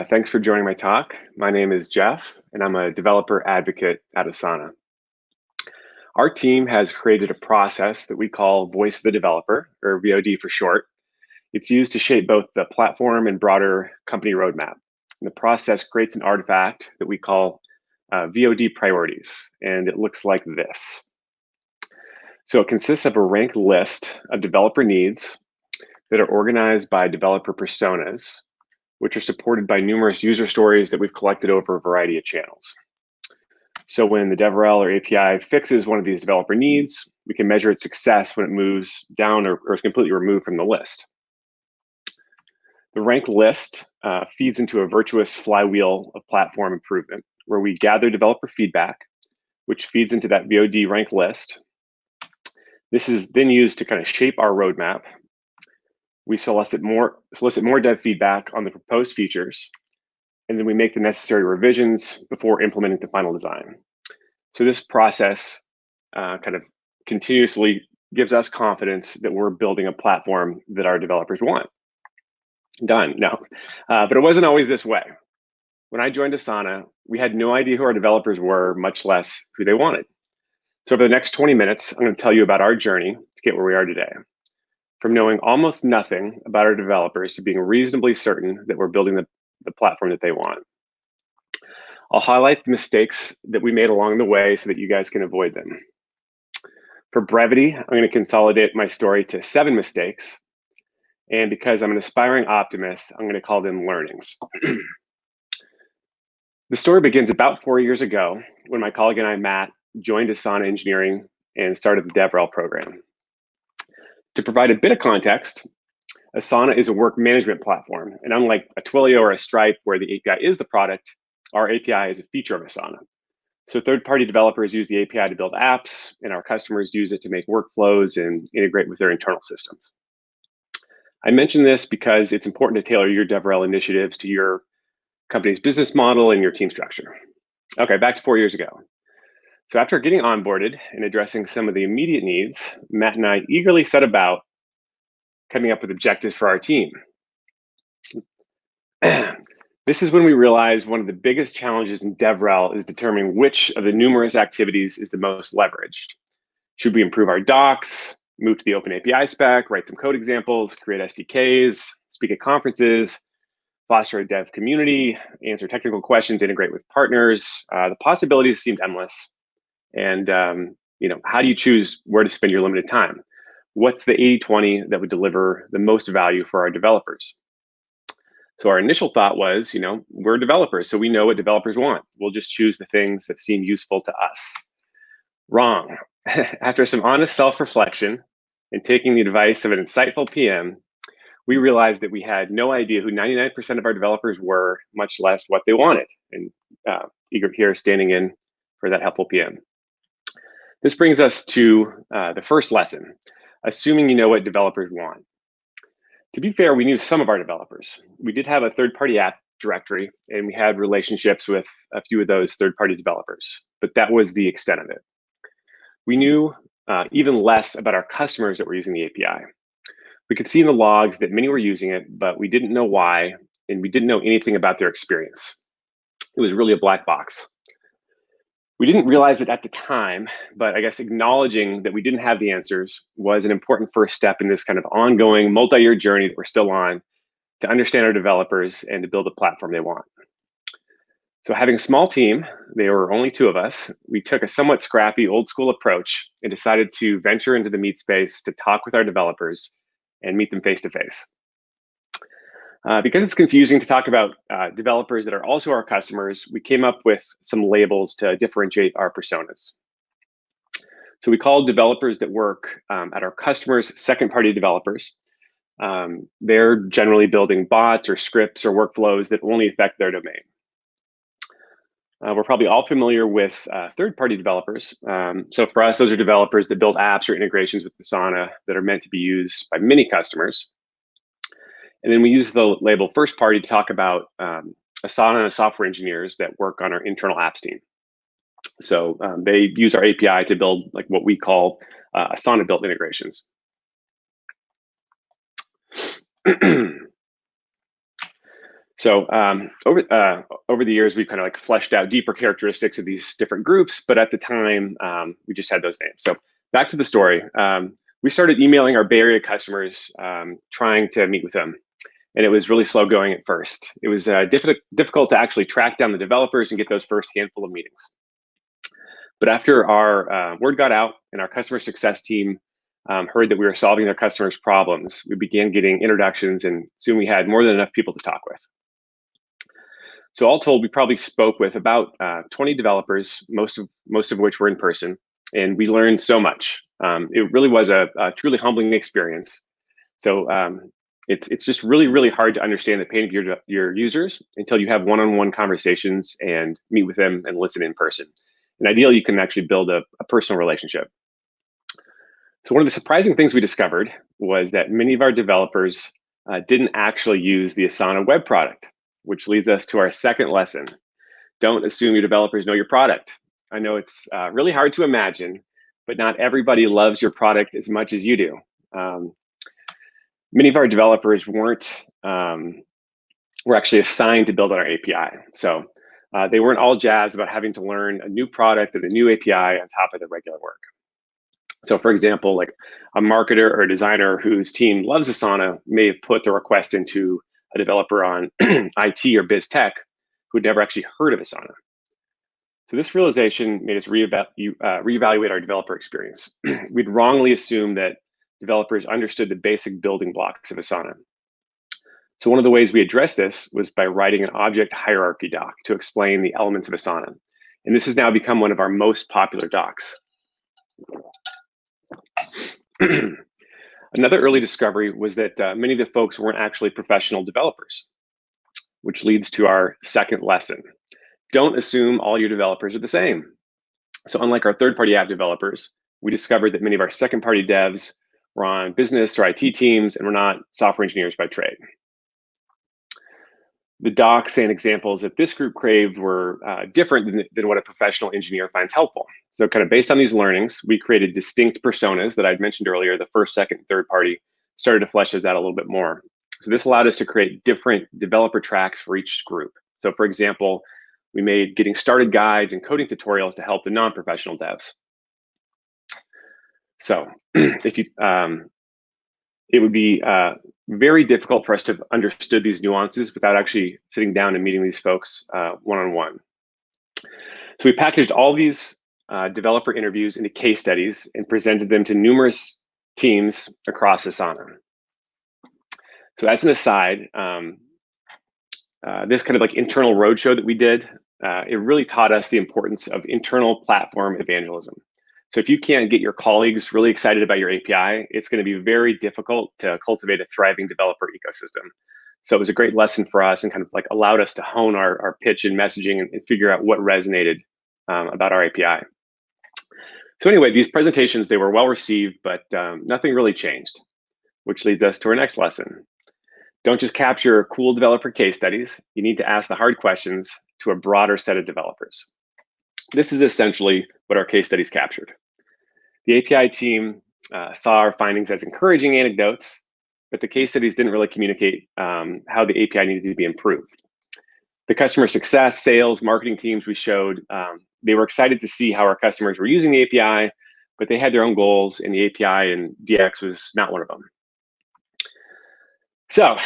Thanks for joining my talk. My name is Jeff, and I'm a developer advocate at Asana. Our team has created a process that we call Voice of the Developer, or VOD for short. It's used to shape both the platform and broader company roadmap. And the process creates an artifact that we call VOD priorities, and it looks like this. So it consists of a ranked list of developer needs that are organized by developer personas, which are supported by numerous user stories that we've collected over a variety of channels. So when the DevRel or API fixes one of these developer needs, we can measure its success when it moves down or is completely removed from the list. The ranked list feeds into a virtuous flywheel of platform improvement, where we gather developer feedback, which feeds into that VOD ranked list. This is then used to kind of shape our roadmap. We solicit more dev feedback on the proposed features, and then we make the necessary revisions before implementing the final design. So this process kind of continuously gives us confidence that we're building a platform that our developers want. Done, no. But it wasn't always this way. When I joined Asana, we had no idea who our developers were, much less who they wanted. So over the next 20 minutes, I'm going to tell you about our journey to get where we are today. From knowing almost nothing about our developers to being reasonably certain that we're building the platform that they want. I'll highlight the mistakes that we made along the way so that you guys can avoid them. For brevity, I'm going to consolidate my story to 7 mistakes. And because I'm an aspiring optimist, I'm going to call them learnings. The story begins about 4 years ago when my colleague and I, Matt, joined Asana Engineering and started the DevRel program. To provide a bit of context, Asana is a work management platform, and unlike a Twilio or a Stripe where the API is the product, our API is a feature of Asana. So third-party developers use the API to build apps, and our customers use it to make workflows and integrate with their internal systems. I mention this because it's important to tailor your DevRel initiatives to your company's business model and your team structure. Okay, back to 4 years ago. So after getting onboarded and addressing some of the immediate needs, Matt and I eagerly set about coming up with objectives for our team. This is when we realized one of the biggest challenges in DevRel is determining which of the numerous activities is the most leveraged. Should we improve our docs, move to the open API spec, write some code examples, create SDKs, speak at conferences, foster a dev community, answer technical questions, integrate with partners? The possibilities seemed endless. And how do you choose where to spend your limited time? What's the 80-20 that would deliver the most value for our developers? So our initial thought was, we're developers, so we know what developers want. We'll just choose the things that seem useful to us. Wrong. After some honest self-reflection and taking the advice of an insightful PM, we realized that we had no idea who 99% of our developers were, much less what they wanted. And eager here standing in for that helpful PM. This brings us to the first lesson, assuming you know what developers want. To be fair, we knew some of our developers. We did have a third-party app directory, and we had relationships with a few of those third-party developers, but that was the extent of it. We knew even less about our customers that were using the API. We could see in the logs that many were using it, but we didn't know why, and we didn't know anything about their experience. It was really a black box. We didn't realize it at the time, but I guess acknowledging that we didn't have the answers was an important first step in this kind of ongoing multi-year journey that we're still on to understand our developers and to build a platform they want. So having a small team, there were only 2 of us, we took a somewhat scrappy old school approach and decided to venture into the meat space to talk with our developers and meet them face to face. Because it's confusing to talk about developers that are also our customers, we came up with some labels to differentiate our personas. So we call developers that work at our customers second-party developers. They're generally building bots or scripts or workflows that only affect their domain. We're probably all familiar with third-party developers. So for us, those are developers that build apps or integrations with Asana that are meant to be used by many customers. And then we use the label first party to talk about Asana software engineers that work on our internal apps team. So they use our API to build like what we call Asana built integrations. So over the years, we've kind of like fleshed out deeper characteristics of these different groups, but at the time, we just had those names. So back to the story. We started emailing our Bay Area customers, trying to meet with them. And it was really slow going at first. It was difficult to actually track down the developers and get those first handful of meetings. But after our word got out and our customer success team heard that we were solving their customers' problems, we began getting introductions, and soon we had more than enough people to talk with. So all told, we probably spoke with about 20 developers, most of which were in person, and we learned so much. It really was a truly humbling experience. So it's just really hard to understand the pain of your users until you have one-on-one conversations and meet with them and listen in person. And ideally, you can actually build a personal relationship. So one of the surprising things we discovered was that many of our developers didn't actually use the Asana web product, which leads us to our second lesson. Don't assume your developers know your product. I know it's really hard to imagine, but not everybody loves your product as much as you do. Many of our developers were actually assigned to build on our API. So they weren't all jazzed about having to learn a new product and a new API on top of their regular work. So for example, like a marketer or a designer whose team loves Asana may have put the request into a developer on IT or biz tech who'd never actually heard of Asana. So this realization made us reevaluate our developer experience. We'd wrongly assumed that developers understood the basic building blocks of Asana. So one of the ways we addressed this was by writing an object hierarchy doc to explain the elements of Asana. And this has now become one of our most popular docs. Another early discovery was that many of the folks weren't actually professional developers, which leads to our second lesson. Don't assume all your developers are the same. So unlike our third-party app developers, we discovered that many of our second-party devs were on business or IT teams and were not software engineers by trade. The docs and examples that this group craved were different than what a professional engineer finds helpful. So kind of based on these learnings, we created distinct personas that I'd mentioned earlier. The first, second, third party started to flesh those out a little bit more. So this allowed us to create different developer tracks for each group. So for example, we made getting started guides and coding tutorials to help the non-professional devs. So if you, it would be very difficult for us to have understood these nuances without actually sitting down and meeting these folks one-on-one. So we packaged all these developer interviews into case studies and presented them to numerous teams across Asana. So as an aside, this kind of like internal roadshow that we did, it really taught us the importance of internal platform evangelism. So if you can't get your colleagues really excited about your API, it's going to be very difficult to cultivate a thriving developer ecosystem. So it was a great lesson for us and kind of like allowed us to hone our pitch and messaging and figure out what resonated about our API. So anyway, these presentations, they were well received, but nothing really changed, which leads us to our next lesson. Don't just capture cool developer case studies. You need to ask the hard questions to a broader set of developers. This is essentially what our case studies captured. The API team saw our findings as encouraging anecdotes, but the case studies didn't really communicate how the API needed to be improved. The customer success, sales, marketing teams we showed, they were excited to see how our customers were using the API, but they had their own goals, and the API and DX was not one of them. So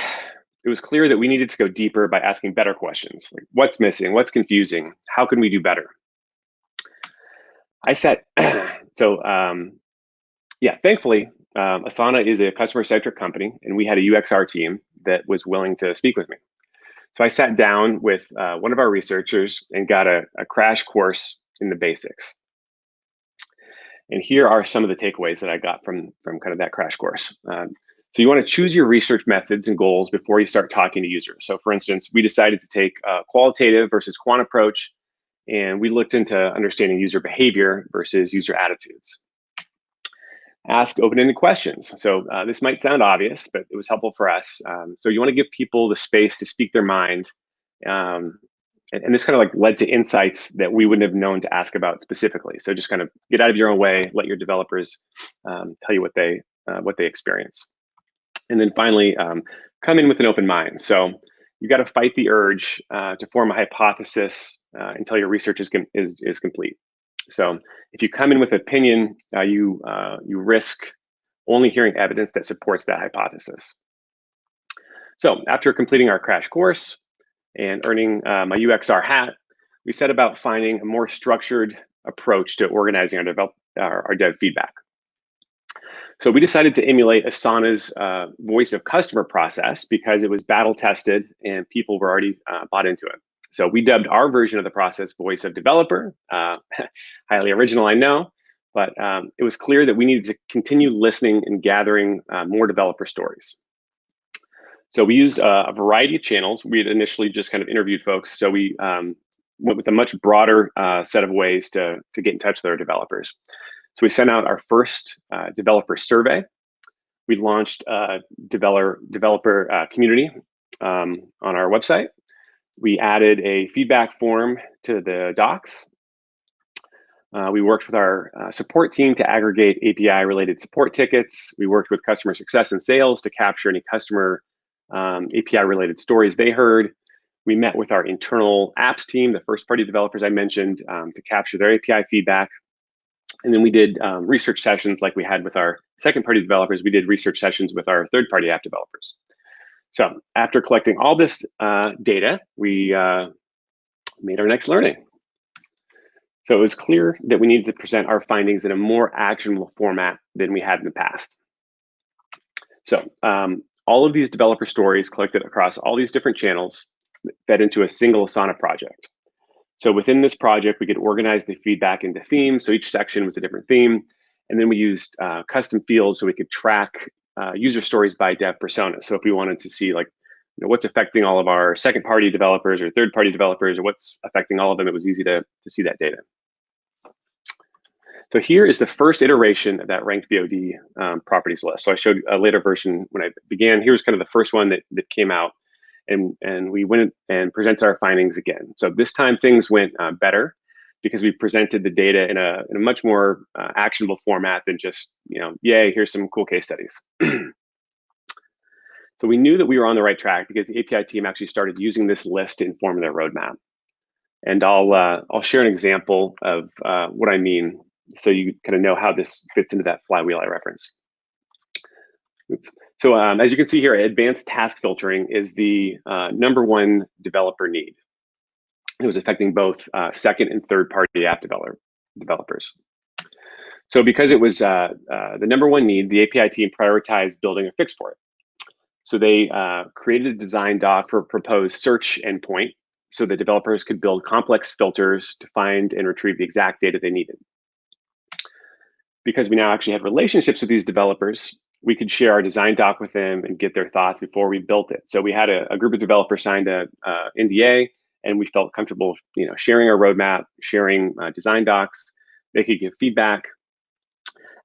it was clear that we needed to go deeper by asking better questions, like what's missing, what's confusing, how can we do better? Thankfully, Asana is a customer-centric company, and we had a UXR team that was willing to speak with me. So I sat down with one of our researchers and got a crash course in the basics. And here are some of the takeaways that I got from kind of that crash course. So you want to choose your research methods and goals before you start talking to users. So for instance, we decided to take a qualitative versus quant approach, and we looked into understanding user behavior versus user attitudes. Ask open-ended questions. So this might sound obvious, but it was helpful for us. So you want to give people the space to speak their mind. And this kind of like led to insights that we wouldn't have known to ask about specifically. So just kind of get out of your own way, let your developers tell you what they experience. And then finally, come in with an open mind. So you got to fight the urge to form a hypothesis until your research is complete. So if you come in with opinion, you risk only hearing evidence that supports that hypothesis. So after completing our crash course and earning my UXR hat, we set about finding a more structured approach to organizing our dev feedback. So we decided to emulate Asana's voice of customer process because it was battle tested and people were already bought into it. So we dubbed our version of the process voice of developer. Highly original, I know, but it was clear that we needed to continue listening and gathering more developer stories. So we used a variety of channels. We had initially just kind of interviewed folks. So we went with a much broader set of ways to get in touch with our developers. So we sent out our first developer survey. We launched a developer community on our website. We added a feedback form to the docs. We worked with our support team to aggregate API-related support tickets. We worked with customer success and sales to capture any customer API-related stories they heard. We met with our internal apps team, the first-party developers I mentioned, to capture their API feedback. And then we did research sessions like we had with our second-party developers. We did research sessions with our third-party app developers. So after collecting all this data, we made our next learning. So it was clear that we needed to present our findings in a more actionable format than we had in the past. So all of these developer stories collected across all these different channels fed into a single Asana project. So within this project, we could organize the feedback into themes. So each section was a different theme. And then we used custom fields so we could track user stories by dev persona. So if we wanted to see like, what's affecting all of our second party developers or third party developers, or what's affecting all of them, it was easy to see that data. So here is the first iteration of that ranked VOD properties list. So I showed a later version when I began. Here's kind of the first one that came out. And we went and presented our findings again. So this time things went better because we presented the data in a much more actionable format than just, yay, here's some cool case studies. So we knew that we were on the right track because the API team actually started using this list to inform their roadmap. And I'll share an example of what I mean so you kind of know how this fits into that flywheel I referenced. Oops. So as you can see here, advanced task filtering is the #1 developer need. It was affecting both second and third party app developers. So because it was the #1 need, the API team prioritized building a fix for it. So they created a design doc for a proposed search endpoint so that developers could build complex filters to find and retrieve the exact data they needed. Because we now actually had relationships with these developers, we could share our design doc with them and get their thoughts before we built it. So we had a group of developers signed a NDA, and we felt comfortable, sharing our roadmap, sharing design docs. They could give feedback,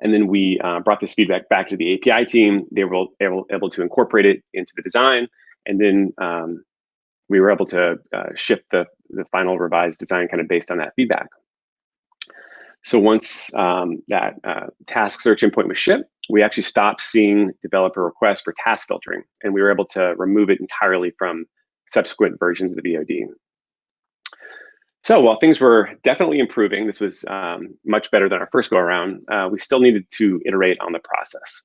and then we brought this feedback back to the API team. They were able to incorporate it into the design, and then we were able to ship the final revised design kind of based on that feedback. So once that task search endpoint was shipped, we actually stopped seeing developer requests for task filtering, and we were able to remove it entirely from subsequent versions of the VOD. So while things were definitely improving, this was much better than our first go around, we still needed to iterate on the process.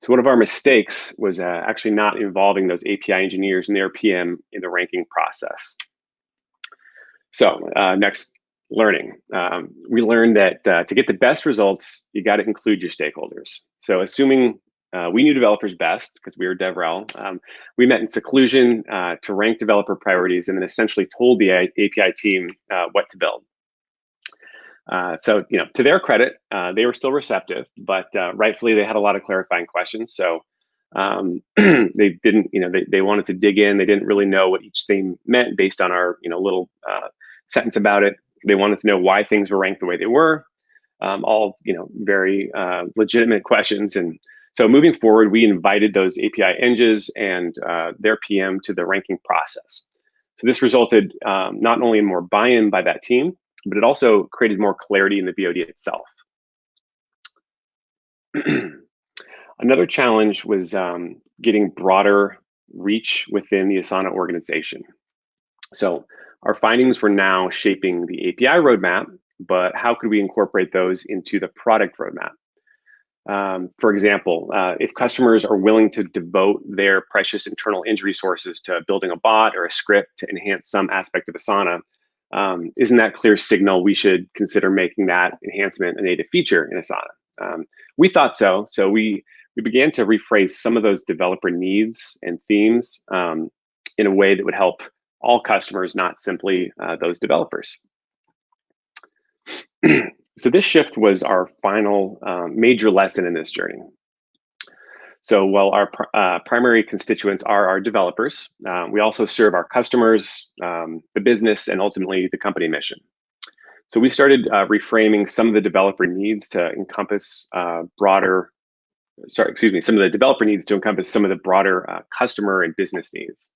So one of our mistakes was actually not involving those API engineers and their PM in the ranking process. So next, learning. We learned that to get the best results, you got to include your stakeholders. So assuming we knew developers best because we were DevRel, we met in seclusion to rank developer priorities and then essentially told the API team what to build. So to their credit, they were still receptive, but rightfully they had a lot of clarifying questions. So they didn't, they wanted to dig in. They didn't really know what each theme meant based on our little sentence about it. They wanted to know why things were ranked the way they were. All very legitimate questions. And so moving forward, we invited those API engineers and their PM to the ranking process. So this resulted not only in more buy-in by that team, but it also created more clarity in the VOD itself. Another challenge was getting broader reach within the Asana organization. So our findings were now shaping the API roadmap, but how could we incorporate those into the product roadmap? For example, if customers are willing to devote their precious internal engine resources to building a bot or a script to enhance some aspect of Asana, isn't that clear signal we should consider making that enhancement a native feature in Asana? We thought so. So we began to rephrase some of those developer needs and themes in a way that would help all customers, not simply those developers. So this shift was our final major lesson in this journey. So while our primary constituents are our developers, we also serve our customers, the business, and ultimately the company mission. So we started reframing some of the developer needs to encompass some of the developer needs to encompass some of the broader customer and business needs.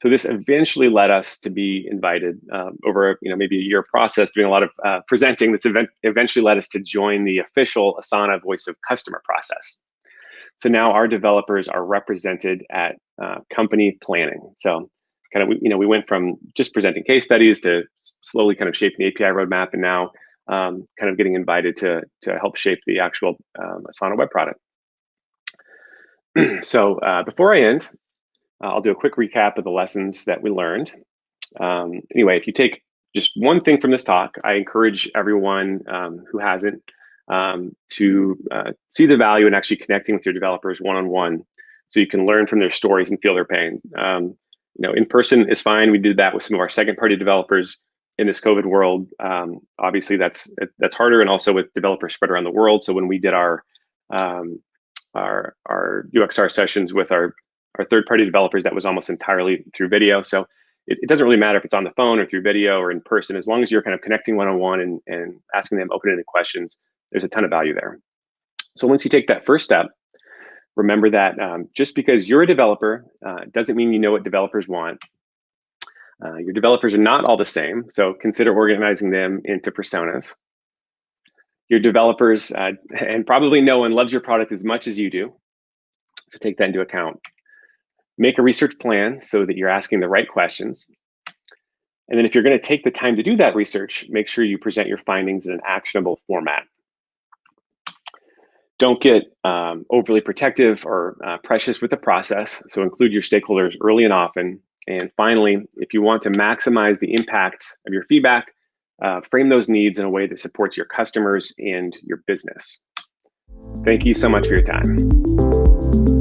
So this eventually led us to be invited over maybe a year process, doing a lot of presenting. This event eventually led us to join the official Asana Voice of Customer process. So now our developers are represented at company planning. So kind of we went from just presenting case studies to slowly kind of shaping the API roadmap, and now kind of getting invited to help shape the actual Asana web product. So before I end, I'll do a quick recap of the lessons that we learned. Anyway, if you take just one thing from this talk, I encourage everyone who hasn't to see the value in actually connecting with your developers one-on-one, so you can learn from their stories and feel their pain. In person is fine. We did that with some of our second-party developers in this COVID world. Obviously, that's harder, and also with developers spread around the world. So when we did our UXR sessions with our third-party developers, that was almost entirely through video. So it doesn't really matter if it's on the phone or through video or in person, as long as you're kind of connecting one-on-one and asking them open-ended questions. There's a ton of value there. So once you take that first step, remember that just because you're a developer doesn't mean you know what developers want. Your developers are not all the same, so consider organizing them into personas. Your developers, and probably no one loves your product as much as you do, so take that into account. Make a research plan so that you're asking the right questions. And then if you're going to take the time to do that research, make sure you present your findings in an actionable format. Don't get overly protective or precious with the process, so include your stakeholders early and often. And finally, if you want to maximize the impact of your feedback, frame those needs in a way that supports your customers and your business. Thank you so much for your time.